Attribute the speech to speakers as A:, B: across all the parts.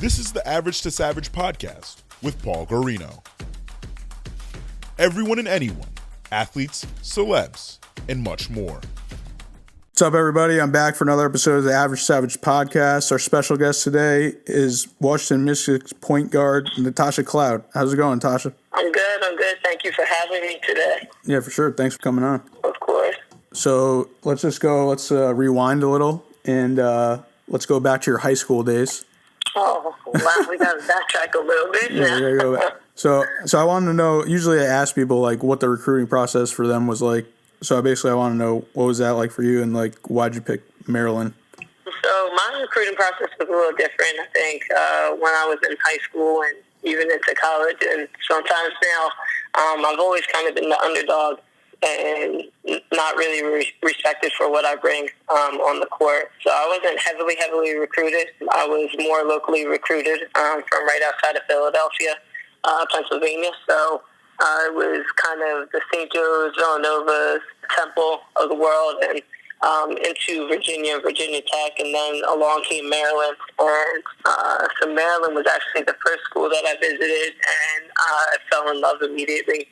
A: This is the Average to Savage podcast with Paul Guarino. Everyone and anyone, athletes, celebs, and much more.
B: What's up, everybody? I'm back for another episode of the Average to Savage podcast. Our special guest today is Washington Mystics point guard Tasha Cloud. How's it going, Tasha?
C: I'm good. Thank you for having me today.
B: Yeah, for sure. Thanks for coming on.
C: Of course.
B: So let's rewind a little and let's go back to your high school days.
C: Oh, wow. We got to backtrack a little bit now.
B: Yeah, we gotta go back. So I wanted to know, usually I ask people like what the recruiting process for them was like. So I want to know, what was that like for you, and like why'd you pick Maryland?
C: So my recruiting process was a little different, I think, when I was in high school and even into college, and sometimes now I've always kind of been the underdog and not really respected for what I bring on the court. So I wasn't heavily recruited. I was more locally recruited from right outside of Philadelphia, Pennsylvania. So it was kind of the St. Joe's, Villanova's, Temple of the world, and into Virginia Tech, and then along came Maryland. And so Maryland was actually the first school that I visited, and I fell in love immediately.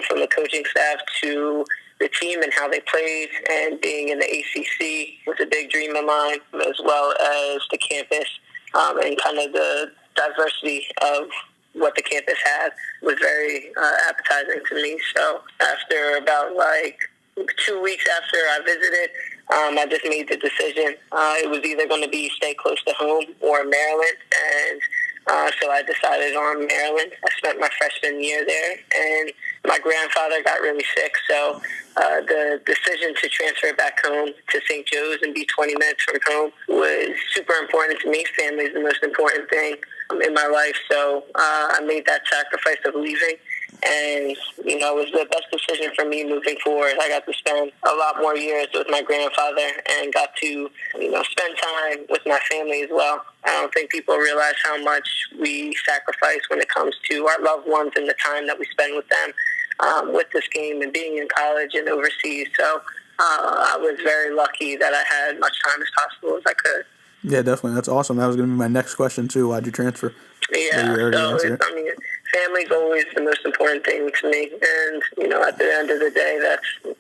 C: From the coaching staff to the team and how they played, and being in the ACC was a big dream of mine, as well as the campus and kind of the diversity of what the campus had was very appetizing to me. So after about 2 weeks after I visited, I just made the decision. It was either going to be stay close to home or Maryland, and so I decided on Maryland. I spent my freshman year there, and my grandfather got really sick, so the decision to transfer back home to St. Joe's and be 20 minutes from home was super important to me. Family is the most important thing in my life, so I made that sacrifice of leaving. And, it was the best decision for me moving forward. I got to spend a lot more years with my grandfather and got to, spend time with my family as well. I don't think people realize how much we sacrifice when it comes to our loved ones and the time that we spend with them with this game and being in college and overseas. So I was very lucky that I had as much time as possible as I could.
B: Yeah, definitely. That's awesome. That was going to be my next question, too. Why'd you transfer?
C: Yeah, family's always the most important thing to me, and at the end of the day,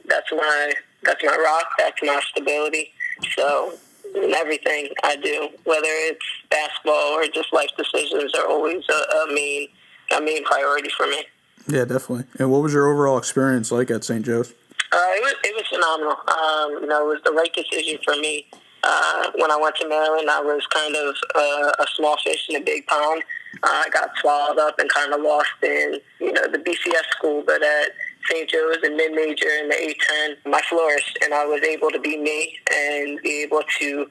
C: that's my rock, that's my stability. So in everything I do, whether it's basketball or just life decisions, are always a main priority for me.
B: Yeah, definitely. And what was your overall experience like at St. Joe's?
C: It was phenomenal. It was the right decision for me. When I went to Maryland, I was kind of a small fish in a big pond. I got swallowed up and kind of lost in, the BCS school, but at St. Joe's and mid-major in the A-10, I flourished, and I was able to be me and be able to,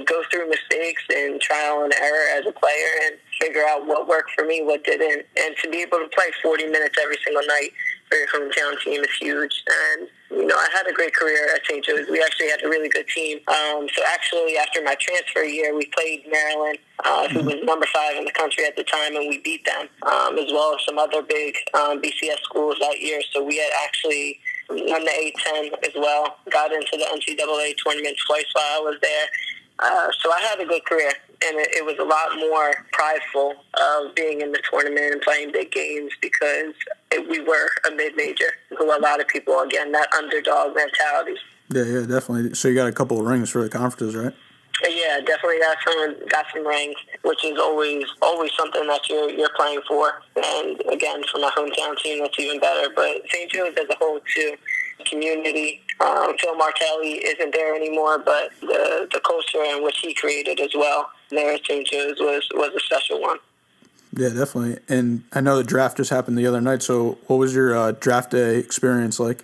C: go through mistakes and trial and error as a player and figure out what worked for me, what didn't, and to be able to play 40 minutes every single night for your hometown team is huge. And, I had a great career at St. Joe's. We actually had a really good team. So actually, after my transfer year, we played Maryland, who was number 5 in the country at the time, and we beat them, as well as some other big BCS schools that year. So we had actually won the A-10 as well, got into the NCAA tournament twice while I was there. So I had a good career, and it was a lot more prideful of being in the tournament and playing big games because we were a mid-major, who a lot of people, again, that underdog mentality.
B: Yeah, definitely. So you got a couple of rings for the conferences, right?
C: Yeah, definitely got some rings, which is always something that you're playing for. And again, for my hometown team, that's even better. But St. Joe's as a whole, too, community. Phil Martelli isn't there anymore, but the culture in which he created as well there at St. Joe's was a special one.
B: Yeah, definitely. And I know the draft just happened the other night, so what was your draft day experience like?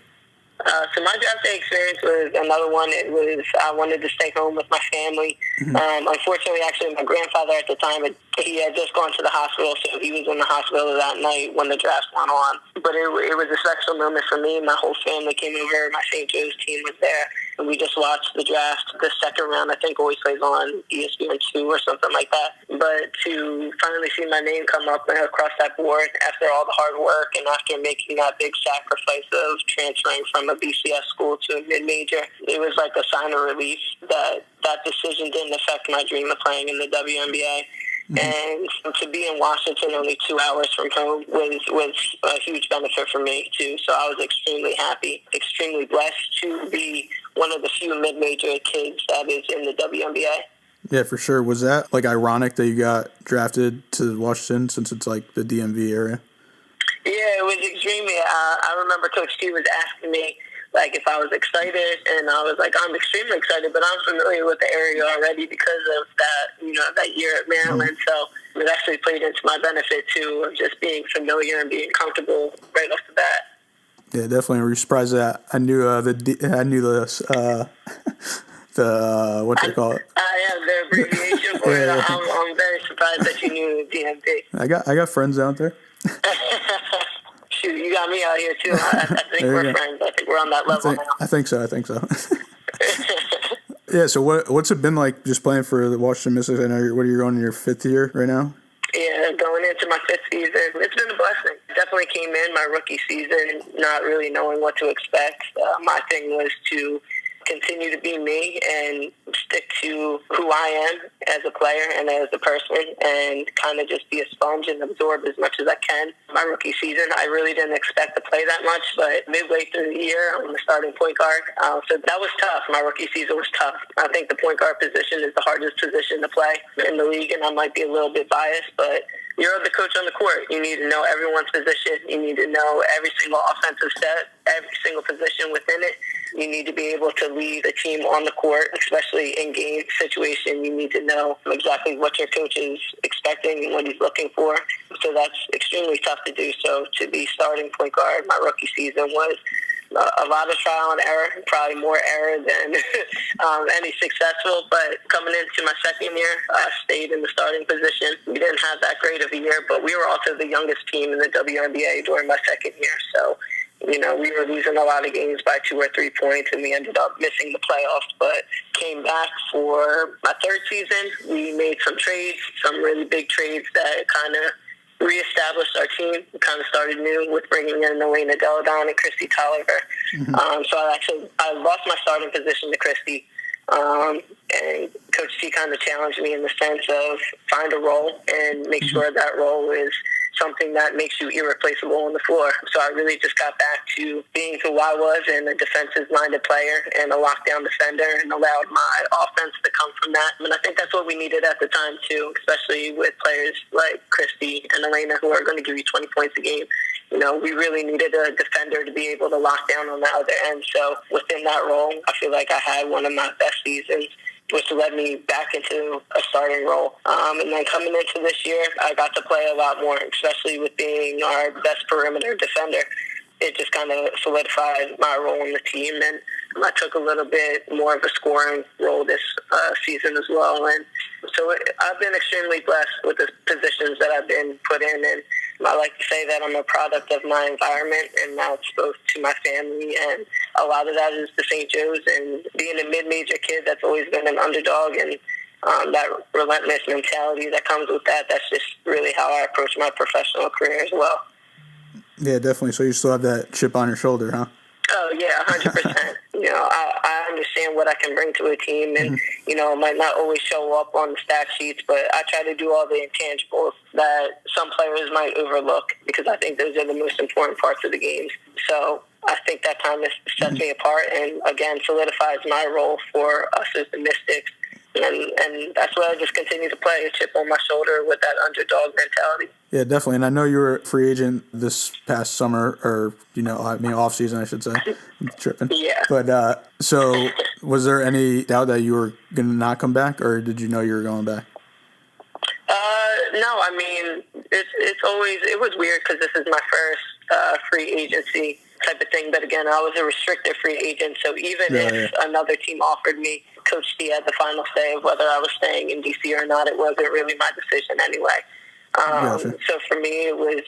C: So my draft day experience was another one. It was I wanted to stay home with my family. Mm-hmm. Unfortunately, actually, my grandfather at the time, he had just gone to the hospital, so he was in the hospital that night when the draft went on. But it was a special moment for me. My whole family came over. My St. Joe's team was there, and we just watched the draft. The second round, I think, always plays on ESPN2 or something like that. But to finally see my name come up across that board after all the hard work and after making that big sacrifice of transferring from a BCS school to a mid-major, it was like a sign of relief that decision didn't affect my dream of playing in the WNBA. And to be in Washington, only 2 hours from home, was a huge benefit for me too. So I was extremely happy, extremely blessed to be one of the few mid-major kids that is in the WNBA.
B: Yeah, for sure. Was that like ironic that you got drafted to Washington since it's like the DMV area?
C: Yeah, it was extremely. I remember Coach T was asking me like if I was excited, and I was like, I'm extremely excited, but I'm familiar with the area already because of that year at Maryland. So it actually played into my benefit too, of just being familiar and being comfortable right off the bat.
B: Yeah, definitely. Were you surprised that I knew what they call it?
C: I am the abbreviation for it. I'm very surprised that you knew DMV.
B: I got friends out there.
C: Shoot, you got me out here too. I think we're friends. I think we're on that level now.
B: I think so. Yeah. So what's it been like just playing for the Washington Mystics? I know you're going in your 5th year right now.
C: Yeah, going into my 5th season, it's been a blessing. Definitely came in my rookie season not really knowing what to expect. My thing was to continue to be me and stick to who I am as a player and as a person, and kind of just be a sponge and absorb as much as I can. My rookie season, I really didn't expect to play that much, but midway through the year, I'm the starting point guard. So that was tough. My rookie season was tough. I think the point guard position is the hardest position to play in the league, and I might be a little bit biased, but you're the coach on the court. You need to know everyone's position. You need to know every single offensive set, every single position within it. You need to be able to lead a team on the court, especially in game situation. You need to know exactly what your coach is expecting and what he's looking for. So that's extremely tough to do. So to be starting point guard my rookie season was a lot of trial and error, probably more error than any successful. But coming into my 2nd year, I stayed in the starting position. We didn't have that great of a year, but we were also the youngest team in the WNBA during my 2nd year. So, we were losing a lot of games by 2 or 3 points, and we ended up missing the playoffs, but came back for my 3rd season. We made some trades, some really big trades that kind of reestablished our team. We kind of started new with bringing in Elena Deladon and Christy Tolliver. Mm-hmm. So I lost my starting position to Christy, and Coach T kind of challenged me in the sense of find a role and make sure that role is something that makes you irreplaceable on the floor. So I really just got back to being who I was, and a defensive-minded player and a lockdown defender, and allowed my offense to come from that. And I think that's what we needed at the time too, especially with players like Christy and Elena who are going to give you 20 points a game. We really needed a defender to be able to lock down on the other end. So within that role, I feel like I had one of my best seasons, which led me back into a starting role. And then coming into this year, I got to play a lot more, especially with being our best perimeter defender. It just kind of solidified my role in the team, and I took a little bit more of a scoring role this season as well. And so I've been extremely blessed with the positions that I've been put in, and I like to say that I'm a product of my environment, and now it's both to my family, and a lot of that is the St. Joe's, and being a mid-major kid that's always been an underdog, and that relentless mentality that comes with that, that's just really how I approach my professional career as well.
B: Yeah, definitely. So you still have that chip on your shoulder, huh?
C: Oh, yeah, 100%. I understand what I can bring to a team, and, it might not always show up on the stat sheets, but I try to do all the intangibles that some players might overlook, because I think those are the most important parts of the game. So I think that kind of sets me apart and, again, solidifies my role for us as the Mystics. And that's why I just continue to play, a chip on my shoulder with that underdog mentality.
B: Yeah, definitely. And I know you were a free agent this past summer, or, off season, I should say. I'm tripping.
C: Yeah.
B: But so was there any doubt that you were going to not come back, or did you know you were going back?
C: No, I mean, it was weird because this is my first free agency type of thing. But again, I was a restricted free agent. So even if another team offered me, Coach T had the final say of whether I was staying in DC or not. It wasn't really my decision anyway. So for me, it was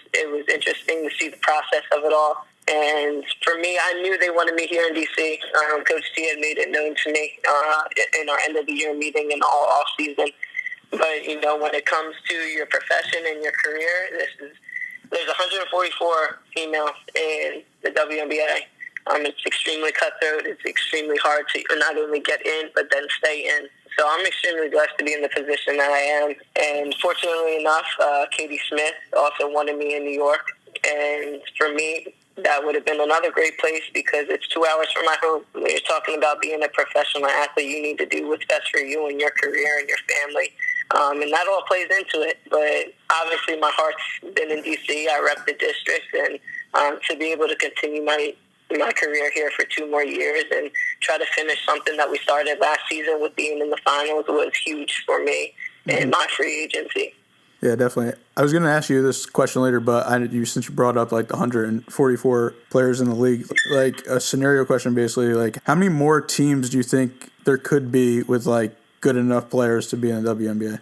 C: interesting to see the process of it all. And for me, I knew they wanted me here in DC. Coach T had made it known to me in our end of the year meeting and all off season. But when it comes to your profession and your career, there's 144 females in the WNBA. It's extremely cutthroat. It's extremely hard to not only get in, but then stay in. So I'm extremely blessed to be in the position that I am. And fortunately enough, Katie Smith also wanted me in New York. And for me, that would have been another great place because it's 2 hours from my home. When you're talking about being a professional athlete, you need to do what's best for you and your career and your family. And that all plays into it. But obviously my heart's been in D.C. I rep the district. And to be able to continue my career here for 2 more years and try to finish something that we started last season with being in the finals was huge for me and my free agency.
B: Yeah, definitely. I was going to ask you this question later, but since you brought up like the 144 players in the league, like a scenario question basically, like how many more teams do you think there could be with like good enough players to be in the WNBA?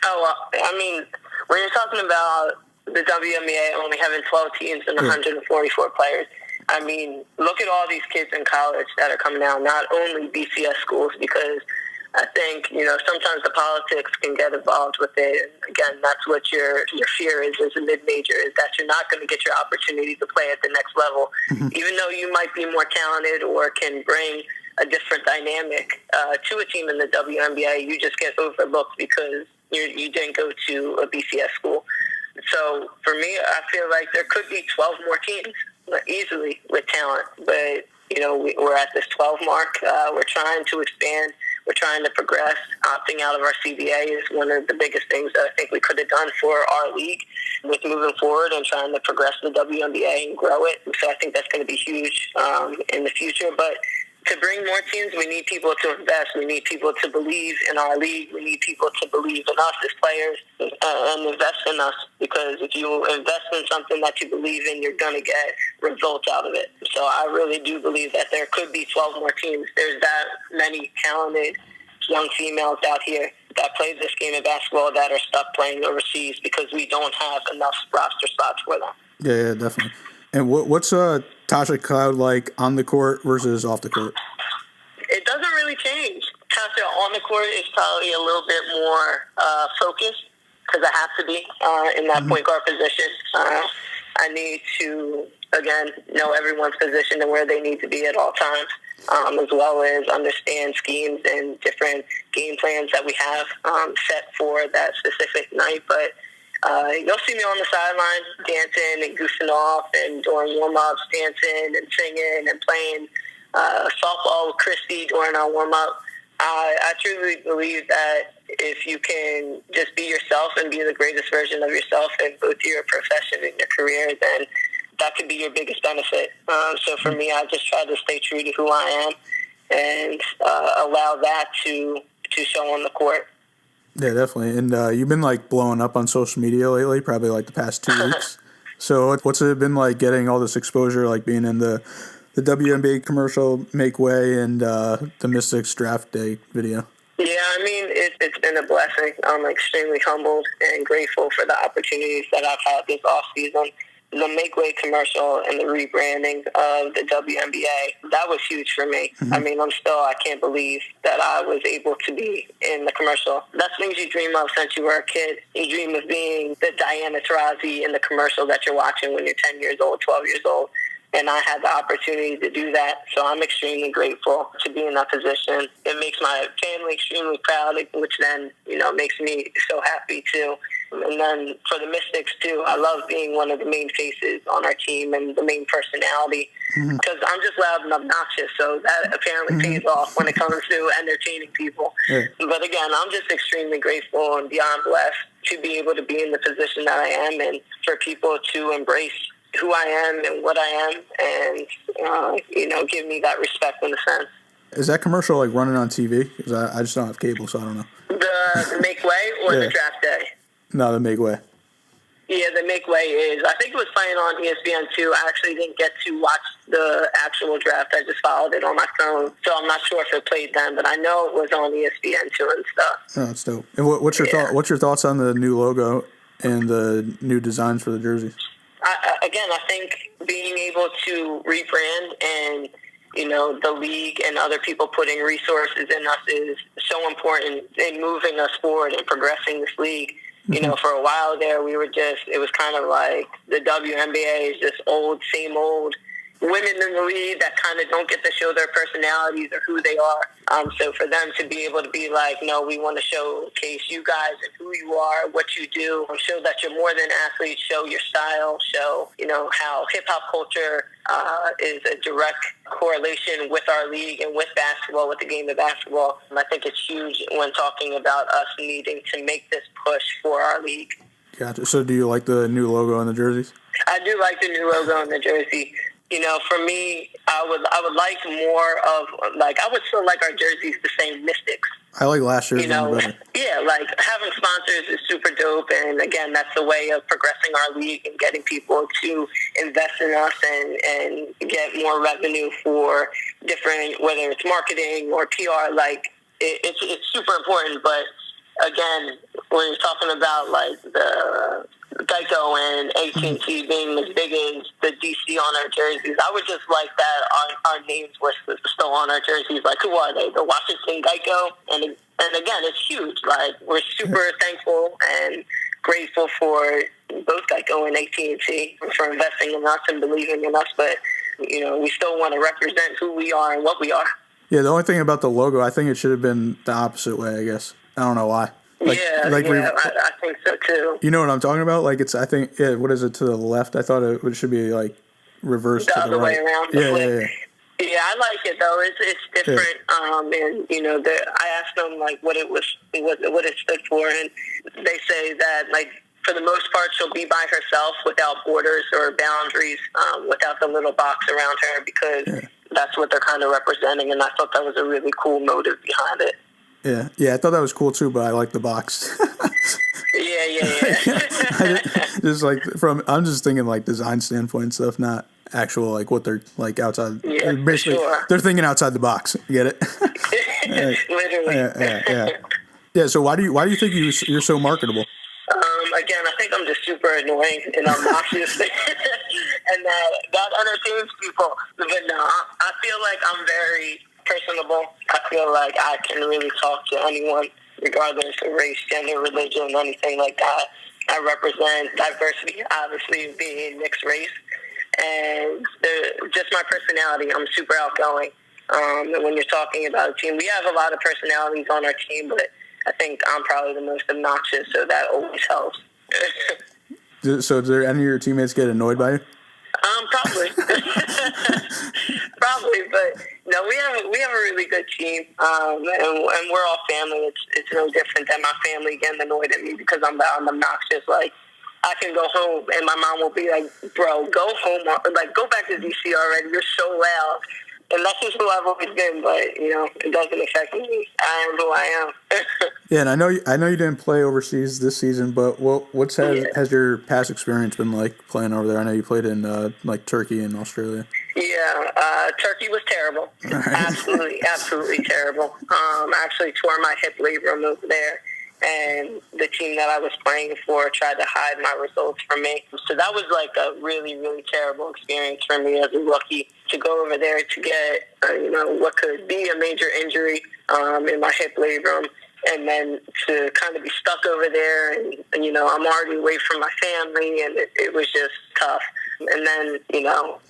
C: Oh, I mean, when you're talking about the WNBA only having 12 teams and 144 players, I mean, look at all these kids in college that are coming out, not only BCS schools, because I think, sometimes the politics can get involved with it. And again, that's what your fear is as a mid-major, is that you're not going to get your opportunity to play at the next level. Even though you might be more talented or can bring a different dynamic to a team in the WNBA, you just get overlooked because you didn't go to a BCS school. So for me, I feel like there could be 12 more teams easily with talent. But, we're at this 12 mark. We're trying to expand. We're trying to progress. Opting out of our CBA is one of the biggest things that I think we could have done for our league with moving forward and trying to progress the WNBA and grow it. So I think that's going to be huge in the future. But to bring more teams, we need people to invest. We need people to believe in our league. We need people to believe in us as players and invest in us, because if you invest in something that you believe in, you're going to get results out of it. So I really do believe that there could be 12 more teams. There's that many talented young females out here that play this game of basketball that are stuck playing overseas because we don't have enough roster spots for them.
B: Yeah, definitely. And what's Tasha Cloud like on the court versus off the court?
C: It doesn't really change. Tasha on the court is probably a little bit more focused because I have to be in that point guard position. I need to, again, know everyone's position and where they need to be at all times, as well as understand schemes and different game plans that we have set for that specific night. But you'll see me on the sideline dancing and goofing off and doing warm-ups, dancing and singing and playing softball with Christy during our warm-up. I truly believe that if you can just be yourself and be the greatest version of yourself in both your profession and your career, then that could be your biggest benefit. So for me, I just try to stay true to who I am and allow that to show on the court.
B: Yeah, definitely. And you've been like blowing up on social media lately, probably like the past 2 weeks. So what's it been like getting all this exposure, like being in the WNBA commercial Make Way and the Mystics draft day video? Yeah,
C: I mean, it's been a blessing. I'm extremely humbled and grateful for the opportunities that I've had this offseason. The Make Way commercial and the rebranding of the WNBA, that was huge for me. I mean, I can't believe that I was able to be in the commercial. That's things you dream of since you were a kid. You dream of being the Diana Taurasi in the commercial that you're watching when you're 10 years old, 12 years old. And I had the opportunity to do that. So I'm extremely grateful to be in that position. It makes my family extremely proud, which then, makes me so happy too. And then for the Mystics too, I love being one of the main faces on our team and the main personality because I'm just loud and obnoxious. So that apparently pays off when it comes to entertaining people. Yeah. But again, I'm just extremely grateful and beyond blessed to be able to be in the position that I am and for people to embrace who I am and what I am and, give me that respect in a sense.
B: Is that commercial like running on TV? Because I just don't have cable, so I don't know.
C: The Make Way or the draft day?
B: No, the Make Way.
C: Yeah, the Make Way is. I think it was playing on ESPN too. I actually didn't get to watch the actual draft. I just followed it on my phone. So I'm not sure if it played then, but I know it was on ESPN too and stuff. Oh, that's dope. And what's your thoughts on the new logo and the new designs for the jerseys? I think being able to rebrand and, the league and other people putting resources in us is so important in moving us forward and progressing this league. For a while there, it was kind of like the WNBA is just old, same old. women in the league that kind of don't get to show their personalities or who they are. So for them to be able to be like, no, we want to showcase you guys and who you are, what you do, show that you're more than athletes, show your style, show, how hip-hop culture is a direct correlation with our league and with basketball, with the game of basketball. I think it's huge when talking about us needing to make this push for our league.
B: Gotcha. So do you like the new logo on the jerseys?
C: I do like the new logo on the jersey. For me, I would like more of, I would still like our jerseys the same mystics.
B: I like last year's one better.
C: Yeah, having sponsors is super dope, and again, that's a way of progressing our league and getting people to invest in us and get more revenue for different, whether it's marketing or PR. It's super important, but again, when you're talking about the Geico and AT&T being as big as the DC on our jerseys, I would just like that our names were still on our jerseys. Who are they? The Washington Geico, and again, it's huge. We're super thankful and grateful for both Geico and AT&T for investing in us and believing in us. But we still want to represent who we are and what we are.
B: Yeah, the only thing about the logo, I think it should have been the opposite way. I guess I don't know why.
C: I think so too.
B: You know what I'm talking about? What is it to the left? I thought it should be reversed
C: the
B: to the
C: other way
B: right.
C: around.
B: Yeah.
C: Yeah, I like it though. It's different. Yeah. And I asked them what it stood for, and they say that for the most part she'll be by herself without borders or boundaries, without the little box around her, because that's what they're kind of representing, and I thought that was a really cool motive behind it.
B: Yeah, I thought that was cool too, but I like the box.
C: Yeah.
B: I'm just thinking design standpoint and stuff, not actual what they're outside.
C: Yeah,
B: basically,
C: sure.
B: They're thinking outside the box. Get it?
C: Literally.
B: Yeah. So why do you think you're so marketable?
C: Again, I think I'm just super annoying and obnoxious, and that entertains people. But no, I feel like I'm very personable. I feel like I can really talk to anyone, regardless of race, gender, religion, anything like that. I represent diversity, obviously being mixed race, and just my personality. I'm super outgoing. And when you're talking about a team, we have a lot of personalities on our team, but I think I'm probably the most obnoxious, so that always helps.
B: So do any of your teammates get annoyed by you?
C: Probably. Probably, but no, we have a really good team, and we're all family. It's no different than my family getting annoyed at me because I'm obnoxious. I can go home and my mom will be like, "Bro, go home. Go back to DC already. You're so loud." And that's just who I've always been, but it doesn't affect me. I am who I am.
B: Yeah, and I know you didn't play overseas this season, but has your past experience been like playing over there? I know you played in Turkey and Australia.
C: Yeah, Turkey was terrible. Right. Absolutely terrible. I actually tore my hip labrum over there, and the team that I was playing for tried to hide my results from me. So that was a really, really terrible experience for me as a rookie, to go over there to get, what could be a major injury in my hip labrum, and then to kind of be stuck over there. And I'm already away from my family, and it was just tough. And then,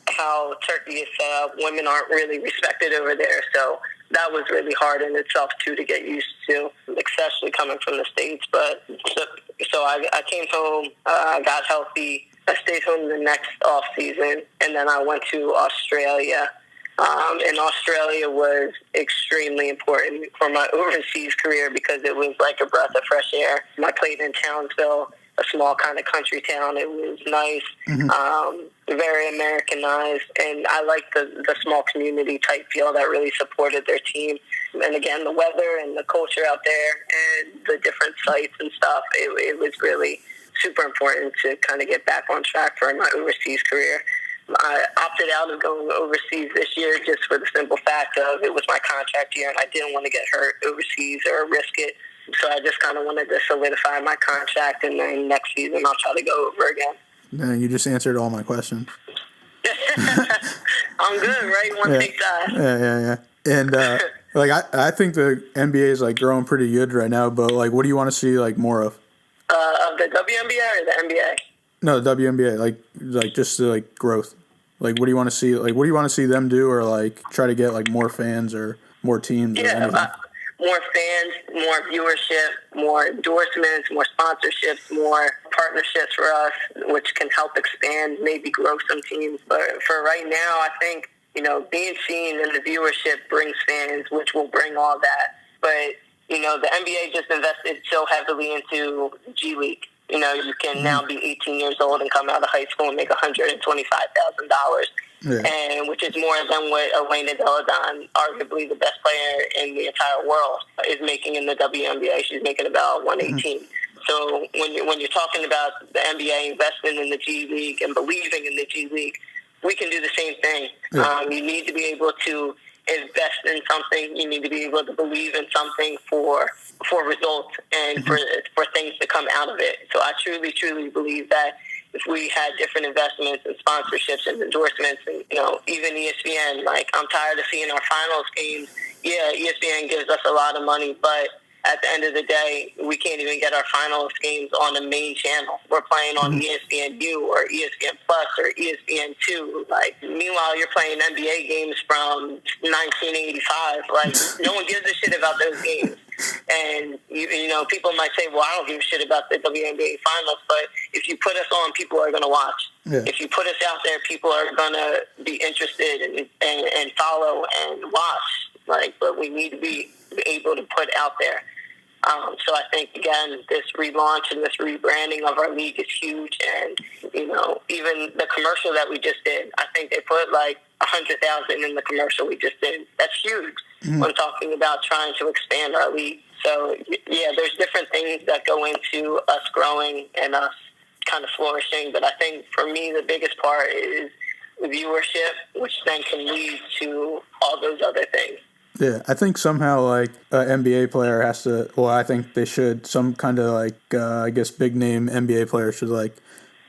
C: how Turkey is set up, women aren't really respected over there. So that was really hard in itself, too, to get used to, especially coming from the States. But so I came home, I got healthy. I stayed home the next off season, and then I went to Australia. And Australia was extremely important for my overseas career because it was like a breath of fresh air. I played in Townsville, a small kind of country town. It was nice, very Americanized, and I liked the small community type feel that really supported their team. And again, the weather and the culture out there and the different sites and stuff, it was really super important to kind of get back on track for my overseas career. I opted out of going overseas this year just for the simple fact of it was my contract year, and I didn't want to get hurt overseas or risk it. So I just kind of wanted to solidify my contract, and then next season I'll try to go over again.
B: No, you just answered all my questions.
C: I'm good, right? One big time.
B: Yeah. And I think the NBA is growing pretty good right now, but what do you want to see more of?
C: Of the WNBA or the NBA?
B: No, the WNBA, just growth. Like, what do you want to see? Like, what do you want to see them do, or like try to get like more fans or more teams? Or anything?
C: More fans, more viewership, more endorsements, more sponsorships, more partnerships for us, which can help expand, maybe grow some teams. But for right now, I think, being seen in the viewership brings fans, which will bring all that. But, the NBA just invested so heavily into G League. You can now be 18 years old and come out of high school and make $125,000. Yeah. And which is more than what Elena Deladon, arguably the best player in the entire world, is making in the WNBA. She's making about 118. So when you're talking about the NBA investing in the G League and believing in the G League, we can do the same thing. Yeah. You need to be able to invest in something. You need to be able to believe in something for results and for things to come out of it. So I truly, truly believe that if we had different investments and sponsorships and endorsements and, even ESPN, like, I'm tired of seeing our finals games. Yeah, ESPN gives us a lot of money, but at the end of the day, we can't even get our finals games on the main channel. We're playing on ESPNU or ESPN Plus or ESPN2. Like, meanwhile, you're playing NBA games from 1985. Like, no one gives a shit about those games. And, people might say, well, I don't give a shit about the WNBA finals, but if you put us on, people are going to watch. Yeah. If you put us out there, people are going to be interested and follow and watch. Like, but we need to be able to put out there. So I think, again, this relaunch and this rebranding of our league is huge. And, even the commercial that we just did, I think they put like $100,000 in the commercial we just did. That's huge when talking about trying to expand our league. So, yeah, there's different things that go into us growing and us kind of flourishing. But I think for me, the biggest part is viewership, which then can lead to all those other things.
B: Yeah, I think somehow, like, an NBA player has to, well, I think they should, some kind of, like, I guess big-name NBA player should, like,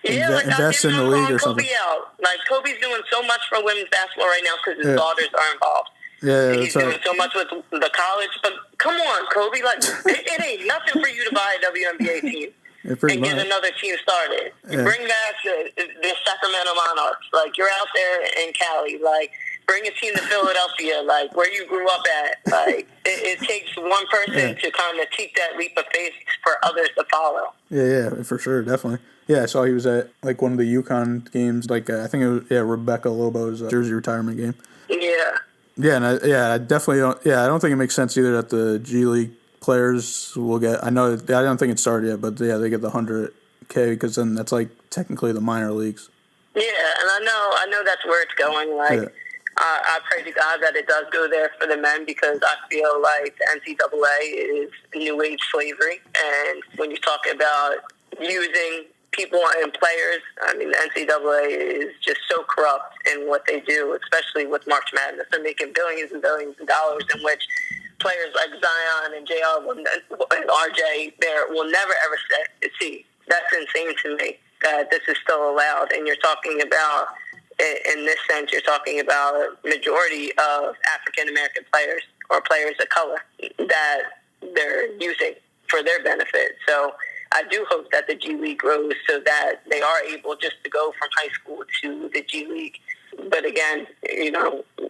B: invest in the league or something.
C: Out. Like, Kobe's doing so much for women's basketball right now because his daughters are involved.
B: Yeah,
C: he's doing so much with the college. But come on, Kobe, like, it ain't nothing for you to buy a WNBA team. And get another team started. Yeah. Bring back the Sacramento Monarchs. Like, you're out there in Cali. Like, bring a team to Philadelphia, like, where you grew up at. Like, it takes one person to kind of take that leap of faith for others to follow.
B: Yeah, for sure, definitely. Yeah, I saw he was at, like, one of the UConn games. Like, I think it was, Rebecca Lobo's jersey retirement game.
C: Yeah.
B: Yeah, and I definitely don't, I don't think it makes sense either that the G League players will get, I don't think it started yet, but yeah, they get the $100K because then that's like technically the minor leagues.
C: Yeah, and I know that's where it's going. Like, I pray to God that it does go there for the men because I feel like the NCAA is new age slavery. And when you talk about using people and players, I mean, the NCAA is just so corrupt in what they do, especially with March Madness. They're making billions and billions of dollars in which players like Zion and JR and RJ there will never, ever see. That's insane to me that this is still allowed. And you're talking about, in this sense, you're talking about a majority of African-American players or players of color that they're using for their benefit. So I do hope that the G League grows so that they are able just to go from high school to the G League. But again,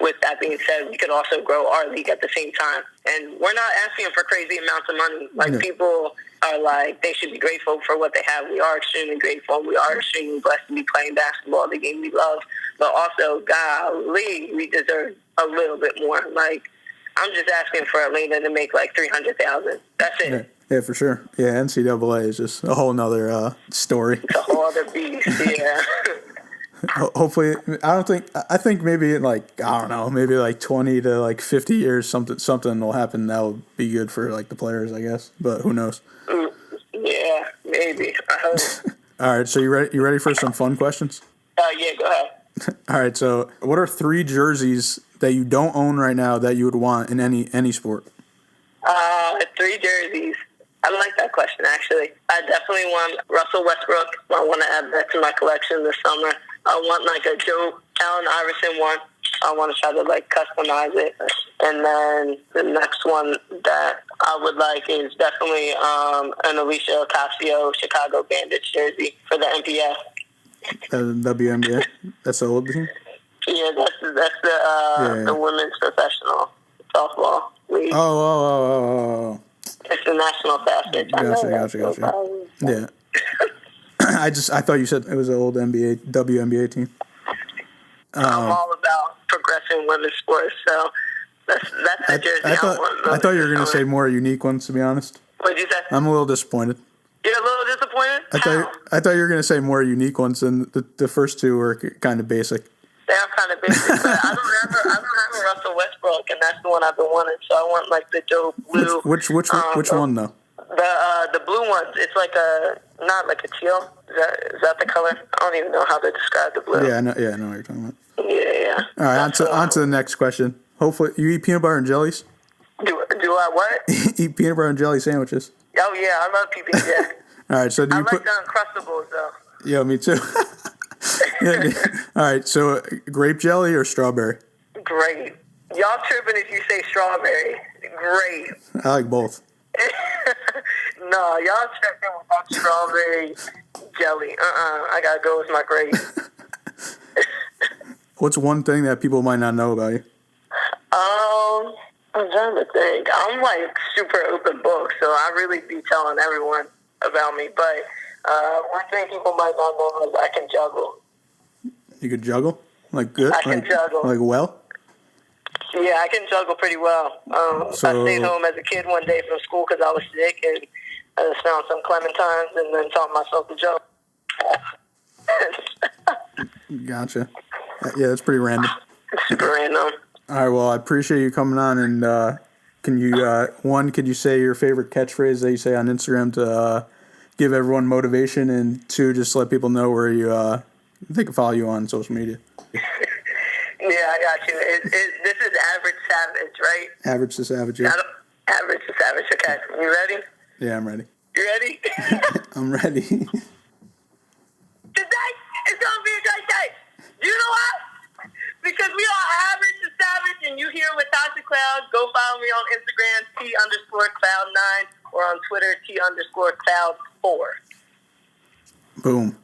C: with that being said, we could also grow our league at the same time. And we're not asking for crazy amounts of money. Like, people are like, they should be grateful for what they have. We are extremely grateful. We are extremely blessed to be playing basketball, the game we love. But also, golly, we deserve a little bit more. Like, I'm just asking for Elena to make like $300,000. That's it.
B: Yeah, for sure. Yeah, NCAA is just a whole nother story.
C: It's a whole other beast, yeah.
B: Hopefully, I think maybe in like, I don't know, maybe like 20 to like 50 years, something will happen that will be good for like the players, I guess. But who knows?
C: Yeah, maybe. I hope.
B: All right, so you ready for some fun questions?
C: Yeah, go ahead.
B: All right, so what are 3 jerseys that you don't own right now that you would want in any sport?
C: 3 jerseys. I like that question, actually. I definitely want Russell Westbrook. I want to add that to my collection this summer. I want like a Joe Allen Iverson one. I want to try to like customize it. And then the next one that I would like is definitely an Alicia Ocasio Chicago Bandits jersey for the NPF.
B: WNBA? That's the old team?
C: Yeah, that's the women's professional softball league.
B: Oh.
C: It's the National Fast.
B: Gotcha. Yeah. I thought you said it was an old WNBA team.
C: I'm all about progressing women's sports, so that's the jersey I want.
B: I thought you were going to say more unique ones, to be honest.
C: What did you say?
B: I'm a little disappointed.
C: You're a little disappointed?
B: I thought you were going to say more unique ones, and the first two were kind of basic.
C: They are kind of basic, but I don't have a Russell Westbrook, and that's the one I've been wanting. So I want like the dope blue.
B: Which one though?
C: The blue ones. It's like not like a teal. Is that the color? I don't even know how to describe the blue.
B: Yeah, I know what you're talking about.
C: Yeah.
B: All right, on to the next question. Hopefully, you eat peanut butter and jellies?
C: Do I what?
B: Eat peanut butter and jelly sandwiches.
C: Oh yeah, I love PB. Yeah.
B: All right, so
C: I like the Uncrustables though.
B: Yeah, me too. All right, so grape jelly or strawberry?
C: Great. Y'all tripping if you say strawberry. Great.
B: I like both.
C: No, y'all tripping without strawberry jelly. I gotta go with my grape.
B: What's one thing that people might not know about you?
C: I'm trying to think. I'm like super open book, so I really be telling everyone about me. But one thing people might not know is I can juggle. You
B: could juggle? Like good?
C: I can juggle.
B: Like well?
C: Yeah, I can juggle pretty well. I stayed home as a kid one day from school because I was sick, and I just found some clementines and then taught myself to juggle.
B: Gotcha. Yeah, that's pretty random.
C: Super random.
B: All right, well, I appreciate you coming on, and could you say your favorite catchphrase that you say on Instagram to give everyone motivation, and two, just let people know where they can follow you on social media?
C: Yeah, I got you. This is Average Savage, right?
B: Average to Savage, yeah.
C: Average to Savage, okay. You ready?
B: Yeah, I'm ready.
C: You ready?
B: I'm ready.
C: Today is going to be a great day. You know what? Because we are Average to Savage, and you here with Tasha Cloud. Go follow me on Instagram, T_Cloud9, or on Twitter, T_Cloud4.
B: Boom.